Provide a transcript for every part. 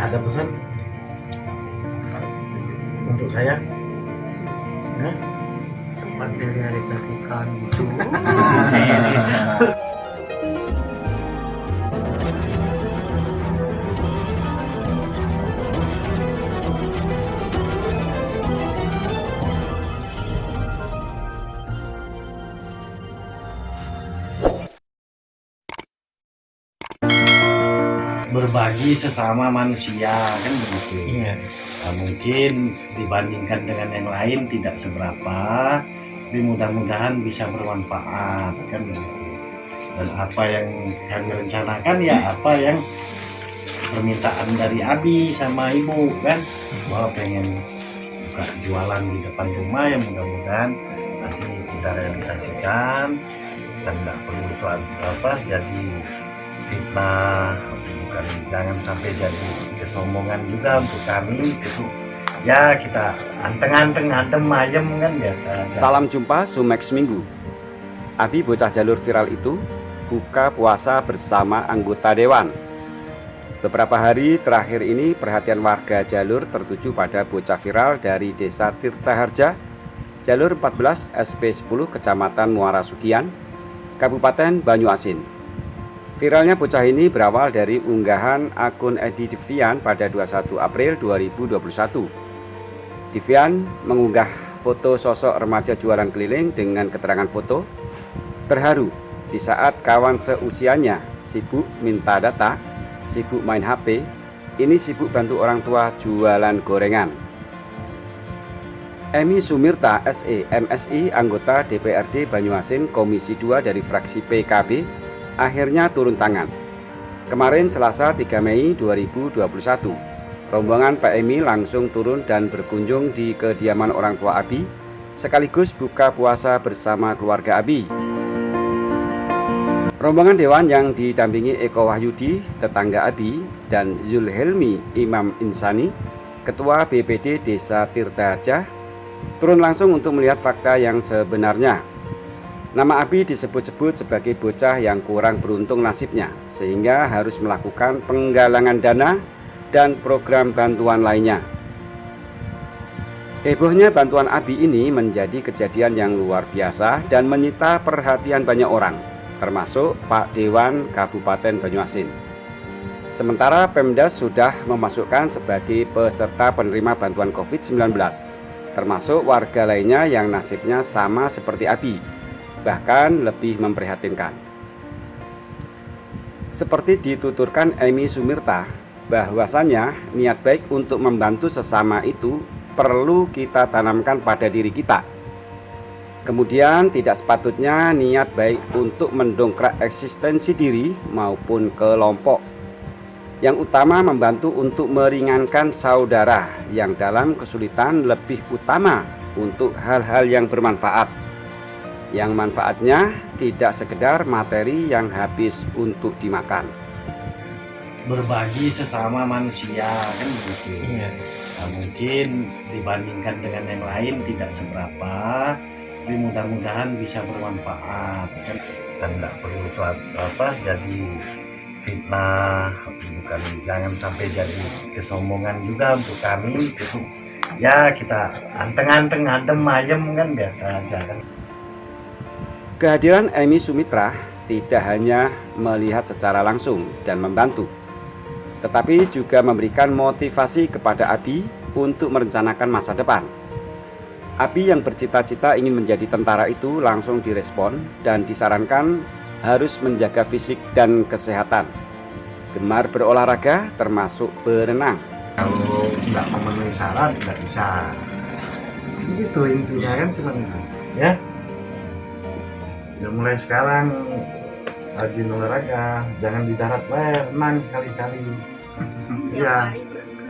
Ada pesan untuk saya? Hah? Cepat direalisasikan gitu. Berbagi sesama manusia kan begitu. Iya. Nah, mungkin dibandingkan dengan yang lain tidak seberapa, tapi mudah-mudahan bisa bermanfaat kan begitu. Dan apa yang kami rencanakan ya apa yang permintaan dari Abi sama Ibu kan, bahwa pengen buka jualan di depan rumah, yang mudah-mudahan nanti kita realisasikan dan nggak perlu jadi fitnah, bukan, jangan sampai jadi kesombongan juga untuk kami gitu. Ya kita anteng-anteng adem ayem kan biasa aja. Salam jumpa Sumex Minggu. Abi bocah jalur viral itu buka puasa bersama anggota dewan. Beberapa hari terakhir ini perhatian warga jalur tertuju pada bocah viral dari Desa Tirtaharja, jalur 14 SP10 Kecamatan Muara Sugian, Kabupaten Banyuasin. Viralnya bocah ini berawal dari unggahan akun Edi Divian pada 21 April 2021. Divian mengunggah foto sosok remaja jualan keliling dengan keterangan foto, terharu di saat kawan seusianya sibuk minta data, sibuk main HP, ini sibuk bantu orang tua jualan gorengan. Emi Sumirta SE MSI, anggota DPRD Banyuasin Komisi 2 dari fraksi PKB, akhirnya turun tangan. Kemarin Selasa 3 Mei 2021, rombongan Pak Emi langsung turun dan berkunjung di kediaman orang tua Abi, sekaligus buka puasa bersama keluarga Abi. Rombongan dewan yang didampingi Eko Wahyudi, tetangga Abi, dan Zulhelmi Imam Insani, Ketua BPD Desa Tirtaharja, turun langsung untuk melihat fakta yang sebenarnya. Nama Abi disebut-sebut sebagai bocah yang kurang beruntung nasibnya, sehingga harus melakukan penggalangan dana dan program bantuan lainnya. Hebohnya bantuan Abi ini menjadi kejadian yang luar biasa dan menyita perhatian banyak orang, termasuk Pak Dewan Kabupaten Banyuasin. Sementara Pemdas sudah memasukkan sebagai peserta penerima bantuan COVID-19, termasuk warga lainnya yang nasibnya sama seperti Abi, bahkan lebih memprihatinkan. Seperti dituturkan Emi Sumirta, bahwasannya niat baik untuk membantu sesama itu perlu kita tanamkan pada diri kita. Kemudian tidak sepatutnya niat baik untuk mendongkrak eksistensi diri maupun kelompok. Yang utama membantu untuk meringankan saudara yang dalam kesulitan, lebih utama untuk hal-hal yang bermanfaat. Yang manfaatnya tidak sekedar materi yang habis untuk dimakan. Berbagi sesama manusia kan begitu. Iya. Nah, mungkin dibandingkan dengan yang lain tidak seberapa, tapi mudah-mudahan bisa bermanfaat kan, dan nggak perlu jadi fitnah, bukan, jangan sampai jadi kesombongan juga untuk kami gitu. Ya kita anteng-anteng adem ayem kan biasa aja kan. Kehadiran Emi Sumitra tidak hanya melihat secara langsung dan membantu, tetapi juga memberikan motivasi kepada Abi untuk merencanakan masa depan. Abi yang bercita-cita ingin menjadi tentara itu langsung direspon dan disarankan harus menjaga fisik dan kesehatan, gemar berolahraga termasuk berenang. Kalau nggak memenuhi syarat nggak bisa. Itu intinya kan cuma itu ya. Ya mulai sekarang rajin olahraga, jangan di darat, renang sekali-kali. Iya,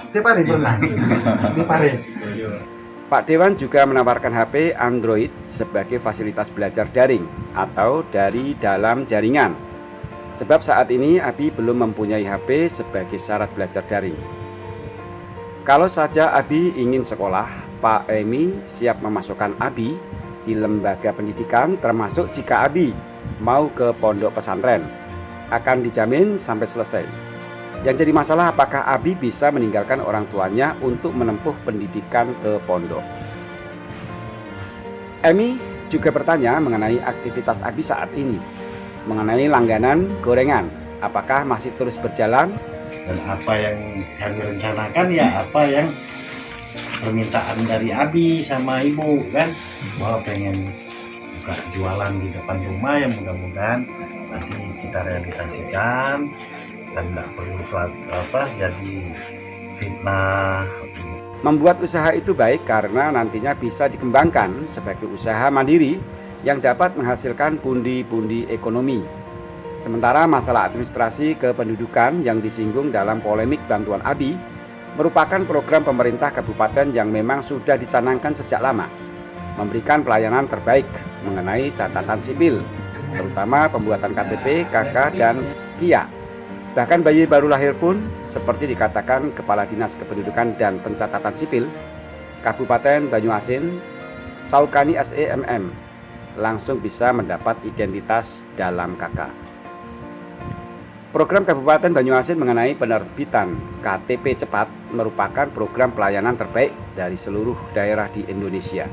tiap hari berenang. Tiap hari. Pak Dewan juga menawarkan HP Android sebagai fasilitas belajar daring atau dari dalam jaringan. Sebab saat ini Abi belum mempunyai HP sebagai syarat belajar daring. Kalau saja Abi ingin sekolah, Pak Emi siap memasukkan Abi di lembaga pendidikan, termasuk jika Abi mau ke pondok pesantren, akan dijamin sampai selesai. Yang jadi masalah apakah Abi bisa meninggalkan orang tuanya untuk menempuh pendidikan ke pondok. Emi juga bertanya mengenai aktivitas Abi saat ini, mengenai langganan gorengan, apakah masih terus berjalan? Dan apa yang kami rencanakan ya apa yang permintaan dari Abi sama ibu kan, bahwa pengen buka jualan di depan rumah yang mudah-mudahan nanti kita realisasikan dan tidak perlu jadi fitnah. Membuat usaha itu baik karena nantinya bisa dikembangkan sebagai usaha mandiri yang dapat menghasilkan pundi-pundi ekonomi. Sementara masalah administrasi kependudukan yang disinggung dalam polemik bantuan Abi merupakan program pemerintah kabupaten yang memang sudah dicanangkan sejak lama, memberikan pelayanan terbaik mengenai catatan sipil, terutama pembuatan KTP, KK, dan KIA. Bahkan bayi baru lahir pun, seperti dikatakan Kepala Dinas Kependudukan dan Pencatatan Sipil Kabupaten Banyuasin, Saukani SEMM, langsung bisa mendapat identitas dalam KK. Program Kabupaten Banyuasin mengenai penerbitan KTP cepat merupakan program pelayanan terbaik dari seluruh daerah di Indonesia.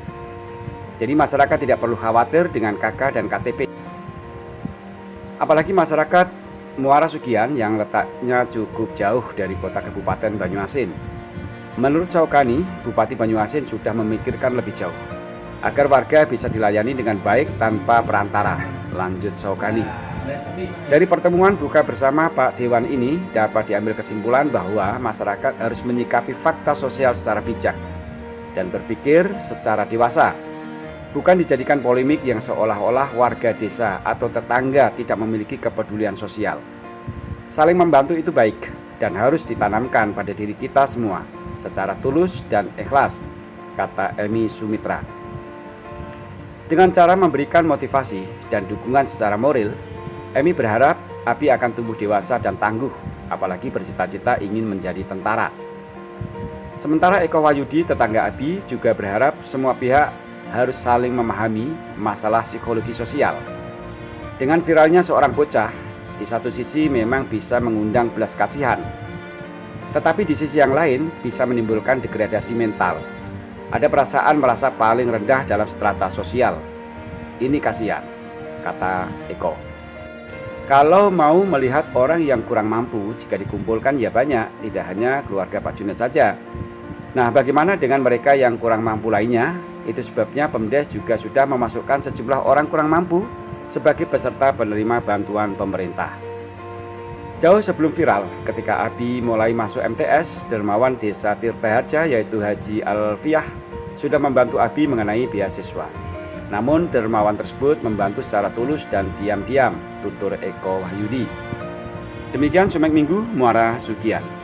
Jadi masyarakat tidak perlu khawatir dengan KK dan KTP. Apalagi masyarakat Muara Sugian yang letaknya cukup jauh dari kota Kabupaten Banyuasin. Menurut Saukani, Bupati Banyuasin sudah memikirkan lebih jauh agar warga bisa dilayani dengan baik tanpa perantara, lanjut Saukani. Dari pertemuan buka bersama Pak Dewan ini dapat diambil kesimpulan bahwa masyarakat harus menyikapi fakta sosial secara bijak dan berpikir secara dewasa, bukan dijadikan polemik yang seolah-olah warga desa atau tetangga tidak memiliki kepedulian sosial. Saling membantu itu baik dan harus ditanamkan pada diri kita semua secara tulus dan ikhlas, kata Emi Sumitra. Dengan cara memberikan motivasi dan dukungan secara moral, Emi berharap Abi akan tumbuh dewasa dan tangguh, apalagi bercita-cita ingin menjadi tentara. Sementara Eko Wahyudi, tetangga Abi, juga berharap semua pihak harus saling memahami masalah psikologi sosial. Dengan viralnya seorang bocah, di satu sisi memang bisa mengundang belas kasihan, tetapi di sisi yang lain bisa menimbulkan degradasi mental. Ada perasaan merasa paling rendah dalam strata sosial. Ini kasihan, kata Eko. Kalau mau melihat orang yang kurang mampu, jika dikumpulkan ya banyak, tidak hanya keluarga Pak Junet saja. Nah, bagaimana dengan mereka yang kurang mampu lainnya? Itu sebabnya Pemdes juga sudah memasukkan sejumlah orang kurang mampu sebagai peserta penerima bantuan pemerintah. Jauh sebelum viral, ketika Abi mulai masuk MTS, dermawan desa Tirtaharja yaitu Haji Alfiah sudah membantu Abi mengenai beasiswa. Namun dermawan tersebut membantu secara tulus dan diam-diam, tutur Eko Wahyudi. Demikian Sumek Minggu, Muara Sugian.